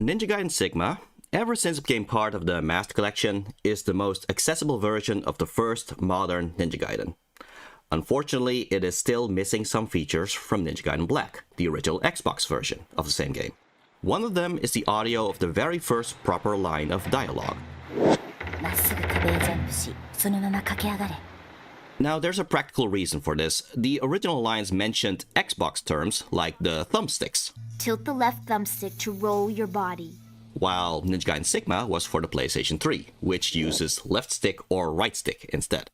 Ninja Gaiden Sigma, ever since it became part of the Master Collection, is the most accessible version of the first modern Ninja Gaiden. Unfortunately, it is still missing some features from Ninja Gaiden Black, the original Xbox version of the same game. One of them is the audio of the very first proper line of dialogue. Now, there's a practical reason for this. The original lines mentioned Xbox terms like the thumbsticks. Tilt the left thumbstick to roll your body. While Ninja Gaiden Sigma was for the PlayStation 3, which uses left stick or right stick instead.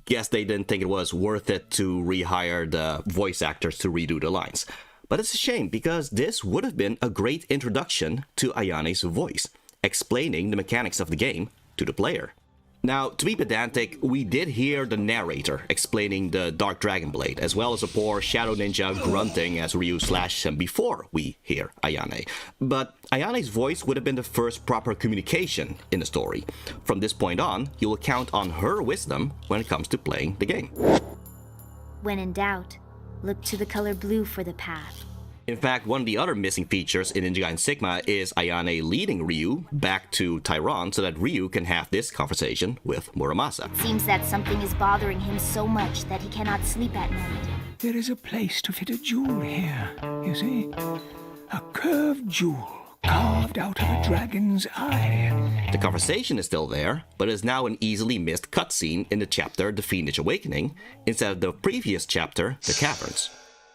Guess they didn't think it was worth it to rehire the voice actors to redo the lines. But it's a shame, because this would have been a great introduction to Ayane's voice, explaining the mechanics of the game to the player. Now, to be pedantic, we did hear the narrator explaining the Dark Dragon Blade, as well as a poor Shadow Ninja grunting as Ryu slashes him before we hear Ayane. But Ayane's voice would have been the first proper communication in the story. From this point on, you will count on her wisdom when it comes to playing the game. When in doubt, look to the color blue for the path. In fact, one of the other missing features in Ninja Gaiden Sigma is Ayane leading Ryu back to Tyron so that Ryu can have this conversation with Muramasa. Seems that something is bothering him so much that he cannot sleep at night. There is a place to fit a jewel here, you see? A curved jewel carved out of a dragon's eye. The conversation is still there, but is now an easily missed cutscene in the chapter The Fiendish Awakening instead of the previous chapter, The Caverns.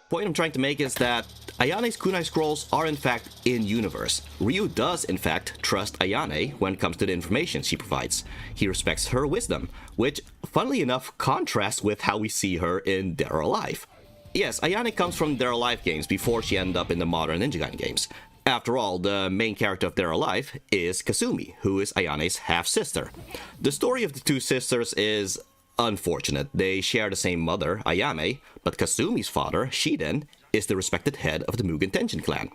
The point I'm trying to make is that Ayane's kunai scrolls are in fact in-universe. Ryu does in fact trust Ayane when it comes to the information she provides. He respects her wisdom, which, funnily enough, contrasts with how we see her in Dead or Alive. Yes, Ayane comes from Dead or Alive games before she ended up in the modern Ninja Gaiden games. After all, the main character of Dead or Alive is Kasumi, who is Ayane's half-sister. The story of the two sisters is unfortunate. They share the same mother, Ayame, but Kasumi's father, Shiden, is the respected head of the Mugen Tenshin clan.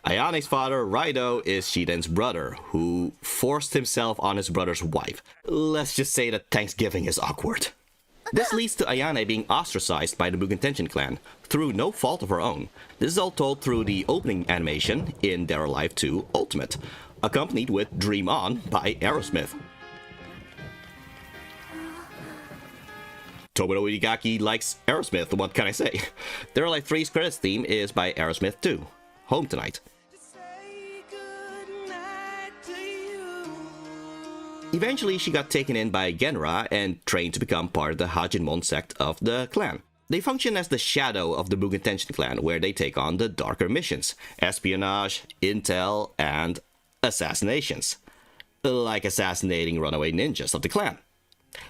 Ayane's father, Raido, is Shiden's brother, who forced himself on his brother's wife. Let's just say that Thanksgiving is awkward. This leads to Ayane being ostracized by the Mugen Tenshin clan, through no fault of her own. This is all told through the opening animation in Dead or Alive 2 Ultimate, accompanied with Dream On by Aerosmith. Tomono Igaki likes Aerosmith, what can I say? Dead or Alive 3's credits theme is by Aerosmith too. Home Tonight. Eventually, she got taken in by Genra and trained to become part of the Hajinmon sect of the clan. They function as the shadow of the Mugen Tenshin clan, where they take on the darker missions, espionage, intel, and assassinations. Like assassinating runaway ninjas of the clan.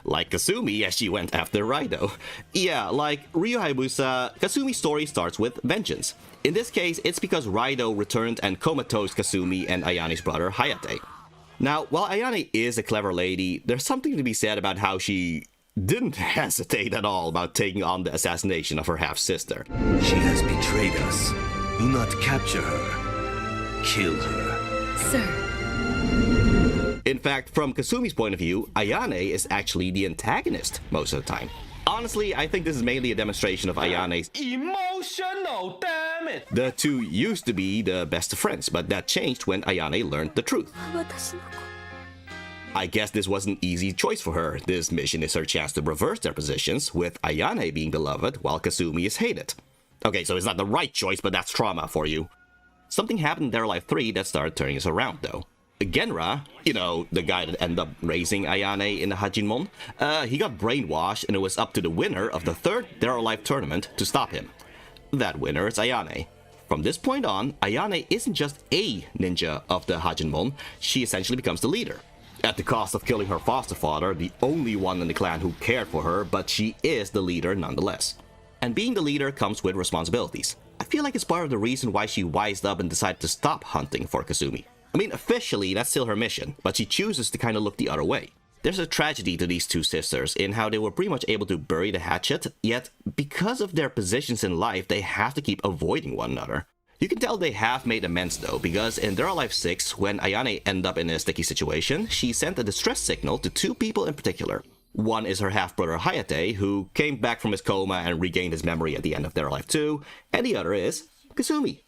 Like Kasumi as she went after Raido. Yeah, like Ryu Hayabusa, Kasumi's story starts with vengeance. In this case, it's because Raido returned and comatose Kasumi and Ayane's brother Hayate. Now, while Ayane is a clever lady, there's something to be said about how she didn't hesitate at all about taking on the assassination of her half-sister. She has betrayed us. Do not capture her. Kill her. Sir. In fact, from Kasumi's point of view, Ayane is actually the antagonist most of the time. Honestly, I think this is mainly a demonstration of Ayane's Emotional, damn it! The two used to be the best of friends, but that changed when Ayane learned the truth. I guess this was an easy choice for her. This mission is her chance to reverse their positions, with Ayane being beloved while Kasumi is hated. Okay, so it's not the right choice, but that's trauma for you. Something happened in Dead or Alive 3 that started turning us around, though. Genra, you know, the guy that ended up raising Ayane in the Hajinmon, he got brainwashed, and it was up to the winner of the third Dead or Alive tournament to stop him. That winner is Ayane. From this point on, Ayane isn't just a ninja of the Hajinmon, she essentially becomes the leader. At the cost of killing her foster father, the only one in the clan who cared for her, but she is the leader nonetheless. And being the leader comes with responsibilities. I feel like it's part of the reason why she wised up and decided to stop hunting for Kasumi. I mean, officially, that's still her mission, but she chooses to kind of look the other way. There's a tragedy to these two sisters in how they were pretty much able to bury the hatchet, yet because of their positions in life, they have to keep avoiding one another. You can tell they have made amends though, because in Dead or Alive 6, when Ayane ended up in a sticky situation, she sent a distress signal to two people in particular. One is her half-brother Hayate, who came back from his coma and regained his memory at the end of Dead or Alive 2, and the other is Kasumi.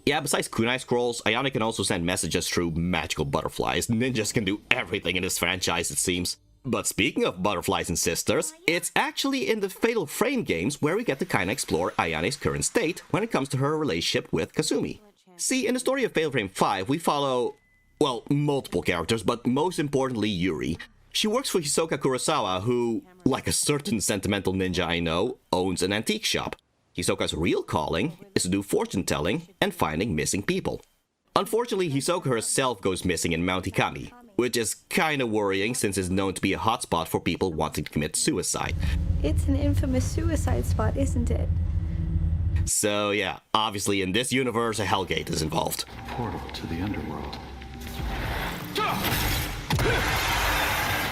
Yeah, besides kunai scrolls, Ayane can also send messages through magical butterflies. Ninjas can do everything in this franchise, it seems. But speaking of butterflies and sisters, it's actually in the Fatal Frame games where we get to kinda explore Ayane's current state when it comes to her relationship with Kasumi. See, in the story of Fatal Frame 5, we follow, well, multiple characters, but most importantly Yuri. She works for Hisoka Kurosawa, who, like a certain sentimental ninja I know, owns an antique shop. Hisoka's real calling is to do fortune-telling and finding missing people. Unfortunately, Hisoka herself goes missing in Mount Hikami, which is kinda worrying since it's known to be a hotspot for people wanting to commit suicide. It's an infamous suicide spot, isn't it? So yeah, obviously in this universe a Hellgate is involved. Portal to the underworld.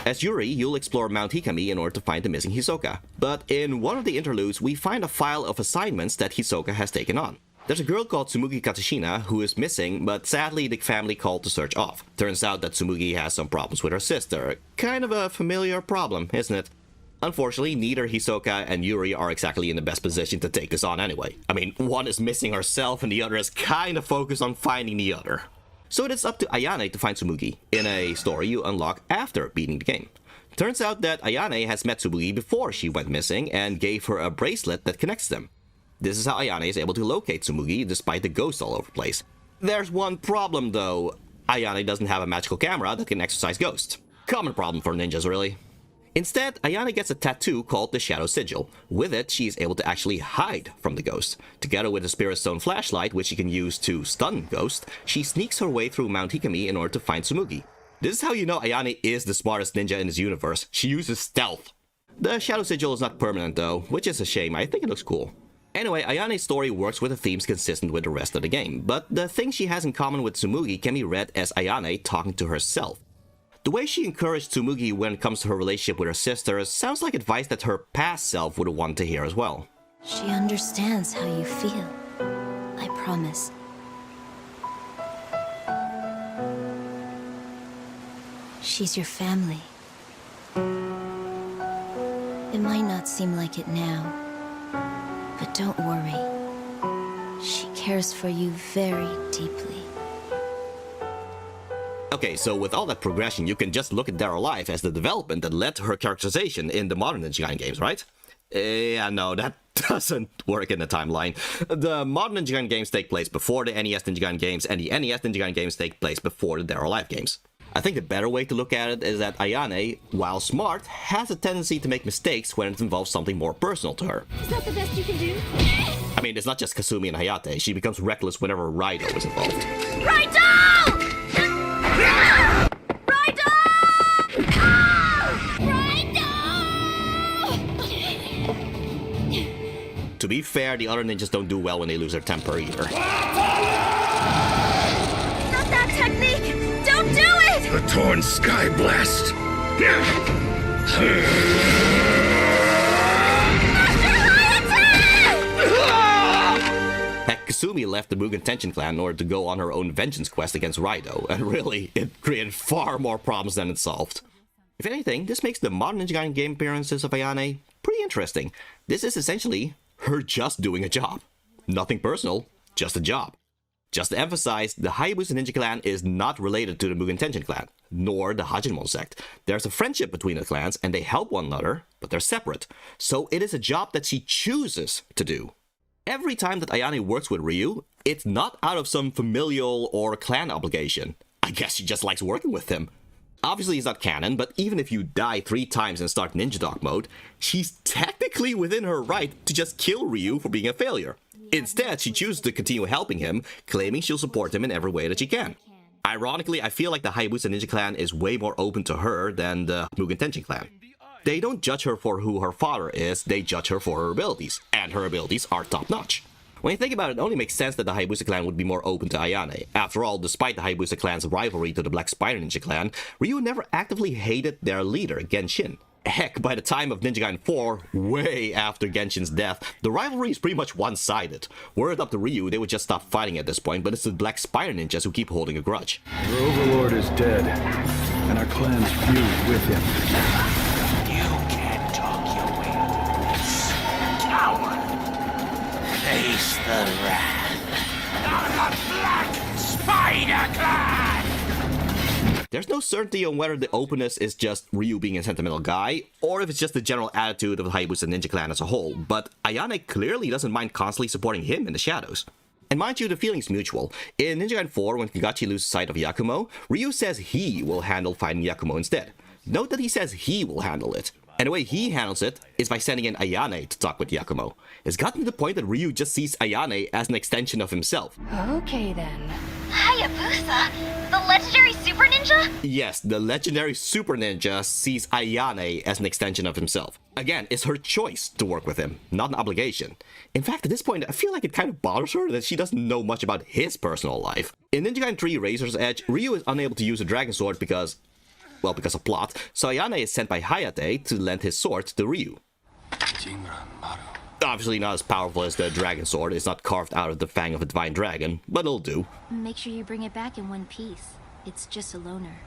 As Yuri, you'll explore Mount Hikami in order to find the missing Hisoka. But in one of the interludes, we find a file of assignments that Hisoka has taken on. There's a girl called Tsumugi Katashina who is missing, but sadly the family called the search off. Turns out that Tsumugi has some problems with her sister. Kind of a familiar problem, isn't it? Unfortunately, neither Hisoka and Yuri are exactly in the best position to take this on anyway. I mean, one is missing herself and the other is kinda focused on finding the other. So it is up to Ayane to find Tsumugi, in a story you unlock after beating the game. Turns out that Ayane has met Tsumugi before she went missing and gave her a bracelet that connects them. This is how Ayane is able to locate Tsumugi despite the ghosts all over the place. There's one problem though. Ayane doesn't have a magical camera that can exorcise ghosts. Common problem for ninjas, really. Instead, Ayane gets a tattoo called the Shadow Sigil. With it, she is able to actually hide from the ghost. Together with a Spirit Stone flashlight, which she can use to stun ghosts, she sneaks her way through Mount Hikami in order to find Tsumugi. This is how you know Ayane is the smartest ninja in this universe. She uses stealth. The Shadow Sigil is not permanent though, which is a shame. I think it looks cool. Anyway, Ayane's story works with the themes consistent with the rest of the game, but the thing she has in common with Tsumugi can be read as Ayane talking to herself. The way she encouraged Tsumugi when it comes to her relationship with her sister sounds like advice that her past self would want to hear as well. She understands how you feel. I promise. She's your family. It might not seem like it now, but don't worry. She cares for you very deeply. Okay, so with all that progression, you can just look at They're Alive as the development that led to her characterization in the modern Ninja Gaiden games, right? Yeah, no, that doesn't work in the timeline. The modern Ninja Gaiden games take place before the NES Ninja Gaiden games, and the NES Ninja Gaiden games take place before the They're Alive games. I think the better way to look at it is that Ayane, while smart, has a tendency to make mistakes when it involves something more personal to her. Is that the best you can do? I mean, it's not just Kasumi and Hayate, she becomes reckless whenever Raido is involved. Raido! To be fair, the other ninjas don't do well when they lose their temper either. Not that technique! Don't do it! The Torn Sky Blast! Heck, Kasumi left the Mugen Tenshin clan in order to go on her own vengeance quest against Raido, and really, it created far more problems than it solved. If anything, this makes the modern Ninja Gaiden game appearances of Ayane pretty interesting. This is essentially her just doing a job. Nothing personal, just a job. Just to emphasize, the Hayabusa Ninja Clan is not related to the Mugen Tenshin clan, nor the Hajimon sect. There's a friendship between the clans and they help one another, but they're separate. So it is a job that she chooses to do. Every time that Ayane works with Ryu, it's not out of some familial or clan obligation. I guess she just likes working with him. Obviously he's not canon, but even if you die 3 times and start Ninja Dog mode, she's technically within her right to just kill Ryu for being a failure. Instead, she chooses to continue helping him, claiming she'll support him in every way that she can. Ironically, I feel like the Hayabusa Ninja Clan is way more open to her than the Mugen Tenshin clan. They don't judge her for who her father is, they judge her for her abilities, and her abilities are top-notch. When you think about it, it only makes sense that the Hayabusa clan would be more open to Ayane. After all, despite the Hayabusa clan's rivalry to the Black Spider Ninja clan, Ryu never actively hated their leader, Genshin. Heck, by the time of Ninja Gaiden 4, way after Genshin's death, the rivalry is pretty much one-sided. Were it up to Ryu, they would just stop fighting at this point, but it's the Black Spider Ninjas who keep holding a grudge. Your overlord is dead, and our clans feud with him. You can't talk your way out of this. Coward. Face the wrath. There's no certainty on whether the openness is just Ryu being a sentimental guy, or if it's just the general attitude of the Hayabusa Ninja Clan as a whole, but Ayane clearly doesn't mind constantly supporting him in the shadows. And mind you, the feeling's mutual. In Ninja Gaiden 4, when Kagachi loses sight of Yakumo, Ryu says he will handle finding Yakumo instead. Note that he says he will handle it. And the way he handles it is by sending in Ayane to talk with Yakumo. It's gotten to the point that Ryu just sees Ayane as an extension of himself. Okay then. Hayabusa? The legendary super ninja? Yes, the legendary Super Ninja sees Ayane as an extension of himself. Again, it's her choice to work with him, not an obligation. In fact, at this point, I feel like it kind of bothers her that she doesn't know much about his personal life. In Ninja Gaiden 3 Razor's Edge, Ryu is unable to use a Dragon Sword because of plot, so Ayane is sent by Hayate to lend his sword to Ryu. Obviously not as powerful as the Dragon Sword, it's not carved out of the fang of a divine dragon, but it'll do. Make sure you bring it back in one piece. It's just a loner.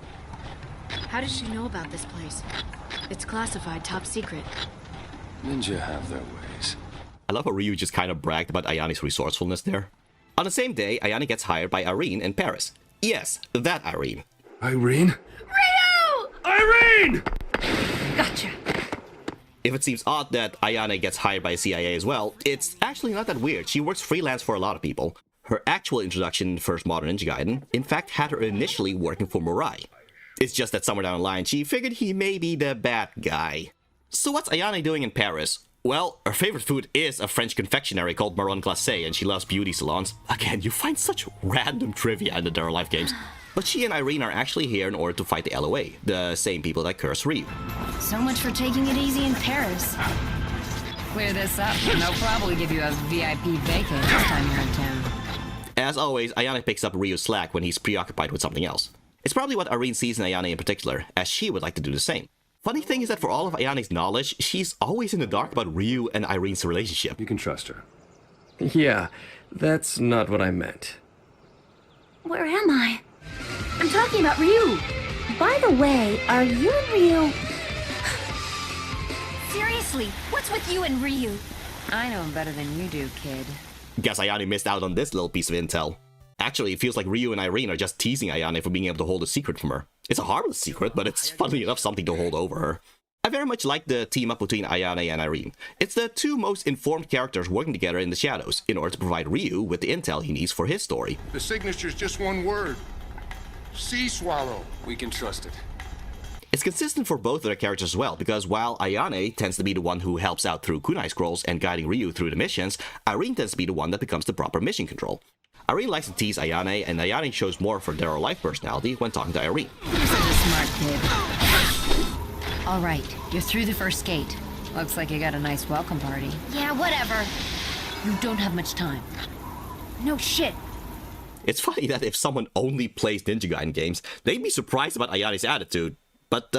How does she know about this place? It's classified, top secret. Ninja have their ways. I love how Ryu just kind of bragged about Ayane's resourcefulness there. On the same day, Ayane gets hired by Irene in Paris. Yes, that Irene. Irene? Ryu! Irene! Gotcha. If it seems odd that Ayane gets hired by CIA as well, it's actually not that weird. She works freelance for a lot of people. Her actual introduction in the first Modern Ninja Gaiden, in fact, had her initially working for Mirai. It's just that somewhere down the line, she figured he may be the bad guy. So what's Ayane doing in Paris? Well, her favorite food is a French confectionery called Marron Glacé, and she loves beauty salons. Again, you find such random trivia in the Dead or Alive games. But she and Irene are actually here in order to fight the LOA, the same people that curse Ryu. So much for taking it easy in Paris. Clear this up, and they'll probably give you a VIP vacay next time you're in town. As always, Ayane picks up Ryu's slack when he's preoccupied with something else. It's probably what Irene sees in Ayane in particular, as she would like to do the same. Funny thing is that for all of Ayane's knowledge, she's always in the dark about Ryu and Irene's relationship. You can trust her. Yeah, that's not what I meant. Where am I? I'm talking about Ryu. By the way, are you and Ryu... Seriously, what's with you and Ryu? I know him better than you do, kid. Guess Ayane missed out on this little piece of intel. Actually, it feels like Ryu and Irene are just teasing Ayane for being able to hold a secret from her. It's a harmless secret, but it's funnily enough something to hold over her. I very much like the team up between Ayane and Irene. It's the two most informed characters working together in the shadows in order to provide Ryu with the intel he needs for his story. The signature's just one word. Sea Swallow. We can trust it. It's consistent for both of their characters as well, because while Ayane tends to be the one who helps out through kunai scrolls and guiding Ryu through the missions, Irene tends to be the one that becomes the proper mission control. Irene likes to tease Ayane, and Ayane shows more of her Dead or Alive personality when talking to Irene. You're such a smart kid. All right, you're through the first gate. Looks like you got a nice welcome party. Yeah, whatever. You don't have much time. No shit. It's funny that if someone only plays Ninja Gaiden games, they'd be surprised about Ayane's attitude. But,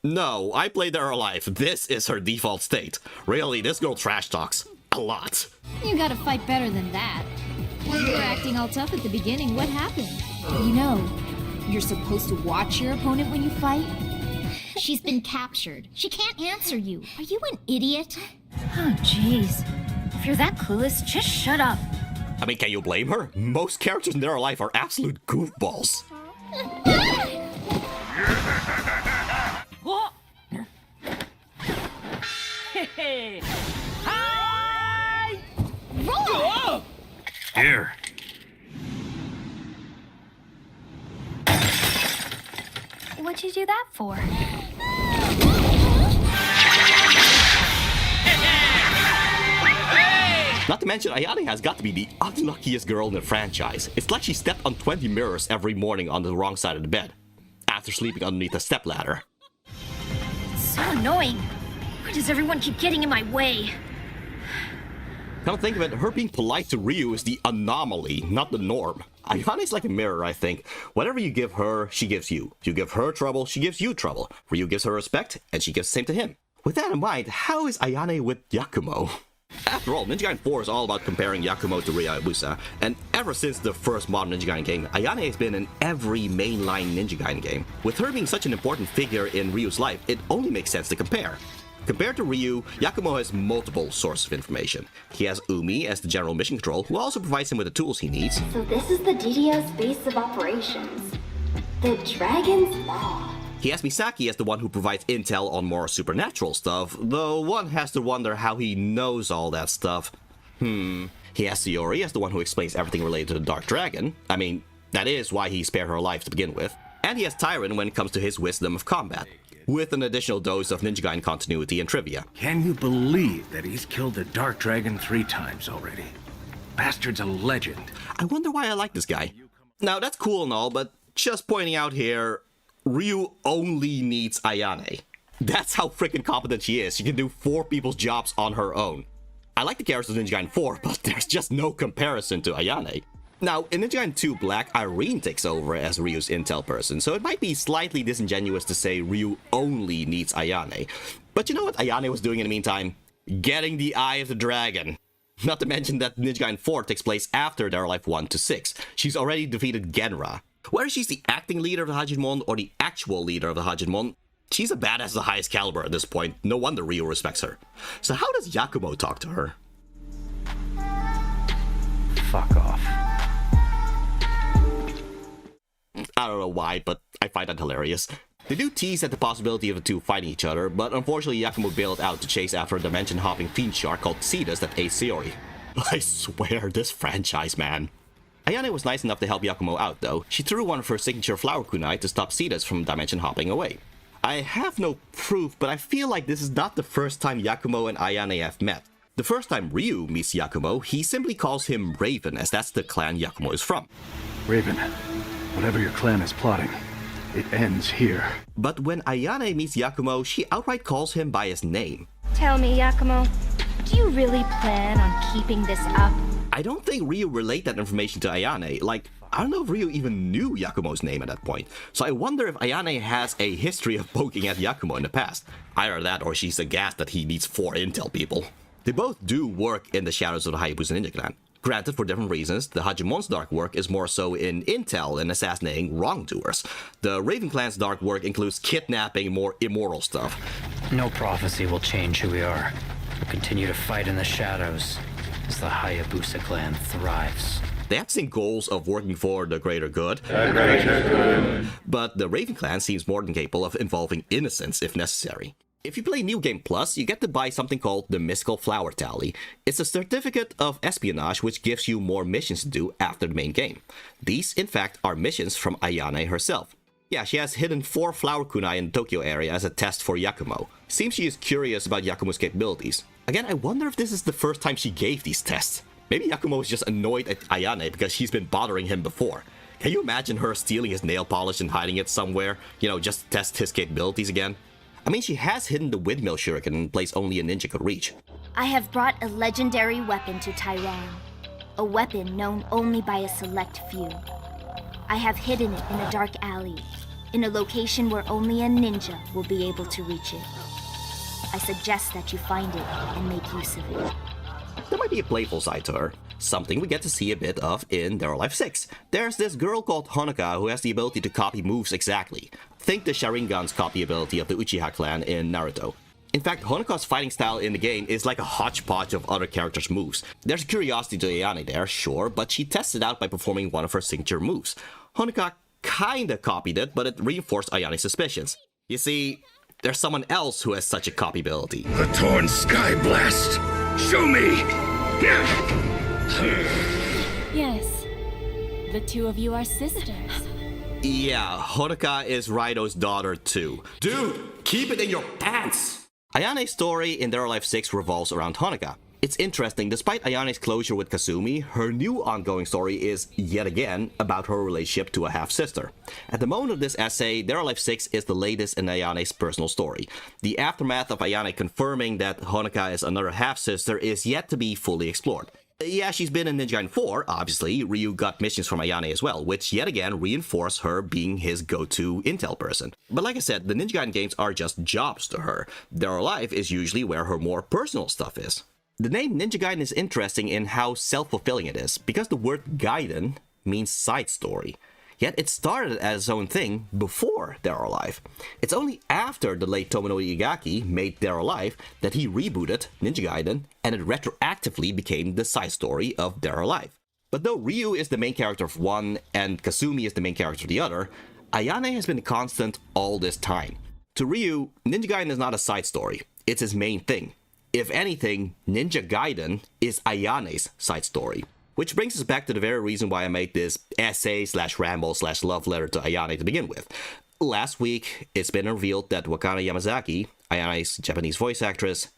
no, I play Dead or Alive. This is her default state. Really, this girl trash talks. A lot. You gotta fight better than that. You were acting all tough at the beginning. What happened? You know, you're supposed to watch your opponent when you fight. She's been captured. She can't answer you. Are you an idiot? Oh, jeez. If you're that clueless, just shut up. I mean, can you blame her? Most characters in Dead or Alive are absolute goofballs. Here. What'd you do that for? Not to mention, Ayane has got to be the unluckiest girl in the franchise. It's like she stepped on 20 mirrors every morning on the wrong side of the bed, after sleeping underneath a stepladder. So annoying. Why does everyone keep getting in my way? Come to think of it, her being polite to Ryu is the anomaly, not the norm. Ayane's like a mirror, I think. Whatever you give her, she gives you. You give her trouble, she gives you trouble. Ryu gives her respect, and she gives the same to him. With that in mind, how is Ayane with Yakumo? After all, Ninja Gaiden 4 is all about comparing Yakumo to Ryu Hayabusa, and ever since the first modern Ninja Gaiden game, Ayane has been in every mainline Ninja Gaiden game. With her being such an important figure in Ryu's life, it only makes sense to compare. Compared to Ryu, Yakumo has multiple sources of information. He has Umi as the general mission control, who also provides him with the tools he needs. So this is the DDO's base of operations. The Dragon's Law. He has Misaki as the one who provides intel on more supernatural stuff, though one has to wonder how he knows all that stuff. He has Sayori as the one who explains everything related to the Dark Dragon. I mean, that is why he spared her life to begin with. And he has Tyron when it comes to his wisdom of combat, with an additional dose of Ninja Gaiden continuity and trivia. Can you believe that he's killed the Dark Dragon 3 times already? Bastard's a legend. I wonder why I like this guy. Now, that's cool and all, but just pointing out here, Ryu only needs Ayane. That's how freaking competent she is. She can do 4 people's jobs on her own. I like the characters of Ninja Gaiden 4, but there's just no comparison to Ayane. Now, in Ninja Gaiden 2 Black, Irene takes over as Ryu's intel person, so it might be slightly disingenuous to say Ryu only needs Ayane. But you know what Ayane was doing in the meantime? Getting the Eye of the Dragon. Not to mention that Ninja Gaiden 4 takes place after Their Life 1 to 6. She's already defeated Genra. Whether she's the acting leader of the Hajimon or the actual leader of the Hajimon, she's a badass of the highest caliber at this point. No wonder Ryu respects her. So how does Yakumo talk to her? Fuck off. I don't know why, but I find that hilarious. They do tease at the possibility of the two fighting each other, but unfortunately Yakumo bailed out to chase after a dimension-hopping fiend shark called Cetus that ate Sayori. I swear, this franchise, man. Ayane was nice enough to help Yakumo out, though. She threw one of her signature flower kunai to stop Cetus from dimension hopping away. I have no proof, but I feel like this is not the first time Yakumo and Ayane have met. The first time Ryu meets Yakumo, he simply calls him Raven, as that's the clan Yakumo is from. Raven, whatever your clan is plotting, it ends here. But when Ayane meets Yakumo, she outright calls him by his name. Tell me, Yakumo, do you really plan on keeping this up? I don't think Ryu relayed that information to Ayane. Like, I don't know if Ryu even knew Yakumo's name at that point. So I wonder if Ayane has a history of poking at Yakumo in the past. Either that or she's aghast that he needs 4 intel people. They both do work in the shadows of the Hayabusa Ninja Clan. Granted, for different reasons, the Hajimon's dark work is more so in intel and assassinating wrongdoers. The Raven Clan's dark work includes kidnapping more immoral stuff. No prophecy will change who we are. We'll continue to fight in the shadows as the Hayabusa clan thrives. They have the same goals of working for the greater good. But the Raven Clan seems more than capable of involving innocents if necessary. If you play New Game Plus, you get to buy something called the Mystical Flower Tally. It's a certificate of espionage which gives you more missions to do after the main game. These, in fact, are missions from Ayane herself. Yeah, she has hidden 4 flower kunai in the Tokyo area as a test for Yakumo. Seems she is curious about Yakumo's capabilities. Again, I wonder if this is the first time she gave these tests. Maybe Yakumo is just annoyed at Ayane because she's been bothering him before. Can you imagine her stealing his nail polish and hiding it somewhere? You know, just to test his capabilities again? I mean, she has hidden the windmill shuriken in a place only a ninja could reach. I have brought a legendary weapon to Taiwan. A weapon known only by a select few. I have hidden it in a dark alley, in a location where only a ninja will be able to reach it. I suggest that you find it and make use of it. There might be a playful side to her. Something we get to see a bit of in Their Life 6. There's this girl called Honoka who has the ability to copy moves exactly. Think the Sharingan's copy ability of the Uchiha clan in Naruto. In fact, Honoka's fighting style in the game is like a hodgepodge of other characters' moves. There's a curiosity to Ayane there, sure, but she tests it out by performing one of her signature moves. Honoka kinda copied it, but it reinforced Ayane's suspicions. You see, there's someone else who has such a copy ability. The Torn Sky Blast! Show me! Yes. The two of you are sisters. Yeah, Honoka is Raido's daughter too. Dude, keep it in your pants! Ayane's story in Their Life 6 revolves around Honoka. It's interesting, despite Ayane's closure with Kasumi, her new ongoing story is, yet again, about her relationship to a half-sister. At the moment of this essay, Their Life 6 is the latest in Ayane's personal story. The aftermath of Ayane confirming that Honoka is another half-sister is yet to be fully explored. Yeah, she's been in Ninja Gaiden 4, obviously. Ryu got missions from Ayane as well, which yet again reinforce her being his go-to intel person. But like I said, the Ninja Gaiden games are just jobs to her. Their life is usually where her more personal stuff is. The name Ninja Gaiden is interesting in how self-fulfilling it is, because the word Gaiden means side story. Yet it started as its own thing before Dead or Alive. It's only after the late Tomonori Igaki made Dead or Alive that he rebooted Ninja Gaiden, and it retroactively became the side story of Dead or Alive. But though Ryu is the main character of one and Kasumi is the main character of the other, Ayane has been a constant all this time. To Ryu, Ninja Gaiden is not a side story, it's his main thing. If anything, Ninja Gaiden is Ayane's side story. Which brings us back to the very reason why I made this essay / ramble / love letter to Ayane to begin with. Last week, it's been revealed that Wakana Yamazaki, Ayane's Japanese voice actress,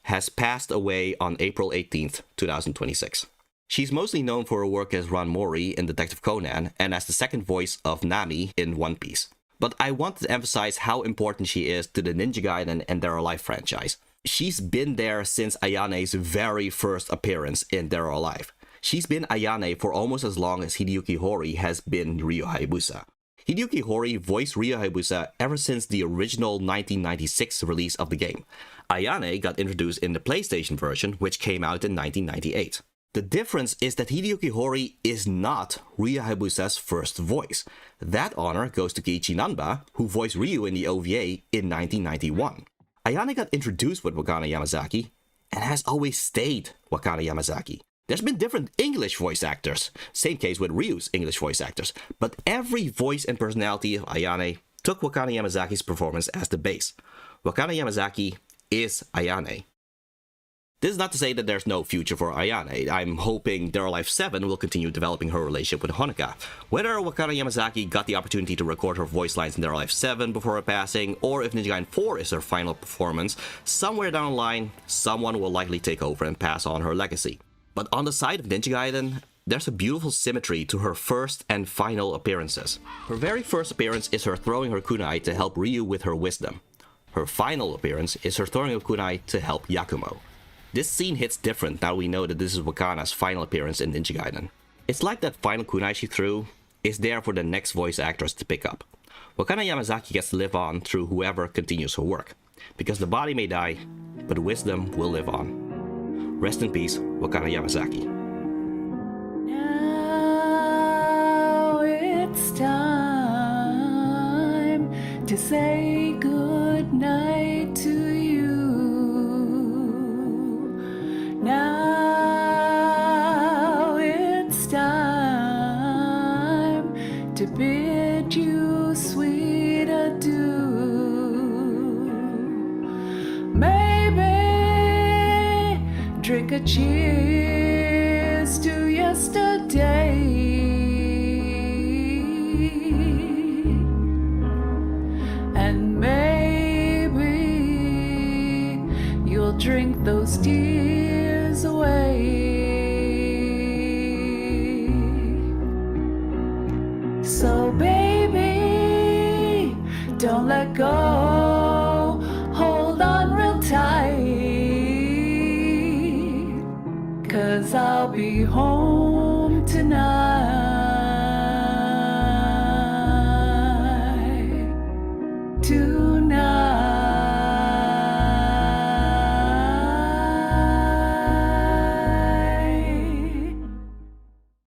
has passed away on April 18th, 2026. She's mostly known for her work as Ran Mori in Detective Conan and as the second voice of Nami in One Piece. But I wanted to emphasize how important she is to the Ninja Gaiden and Dead or Alive franchise. She's been there since Ayane's very first appearance in Dead or Alive. She's been Ayane for almost as long as Hideyuki Hori has been Ryo Hayabusa. Hideyuki Hori voiced Ryo Hayabusa ever since the original 1996 release of the game. Ayane got introduced in the PlayStation version, which came out in 1998. The difference is that Hideyuki Hori is not Ryo Hayabusa's first voice. That honor goes to Keiichi Nanba, who voiced Ryu in the OVA in 1991. Ayane got introduced with Wakana Yamazaki, and has always stayed Wakana Yamazaki. There's been different English voice actors, same case with Ryu's English voice actors, but every voice and personality of Ayane took Wakana Yamazaki's performance as the base. Wakana Yamazaki is Ayane. This is not to say that there's no future for Ayane. I'm hoping Dead or Alive 7 will continue developing her relationship with Honoka. Whether Wakana Yamazaki got the opportunity to record her voice lines in Dead or Alive 7 before her passing, or if Ninja Gaiden 4 is her final performance, somewhere down the line, someone will likely take over and pass on her legacy. But on the side of Ninja Gaiden, there's a beautiful symmetry to her first and final appearances. Her very first appearance is her throwing her kunai to help Ryu with her wisdom. Her final appearance is her throwing a kunai to help Yakumo. This scene hits different now we know that this is Wakana's final appearance in Ninja Gaiden. It's like that final kunai she threw is there for the next voice actress to pick up. Wakana Yamazaki gets to live on through whoever continues her work. Because the body may die, but wisdom will live on. Rest in peace, Wakana Yamazaki. Now it's time to say good night to you. Now it's time to bid you sweet adieu. Drink a cheers to yesterday, and maybe you'll drink those tears away. So baby, don't let go, hold on real tight. 'Cause I'll be home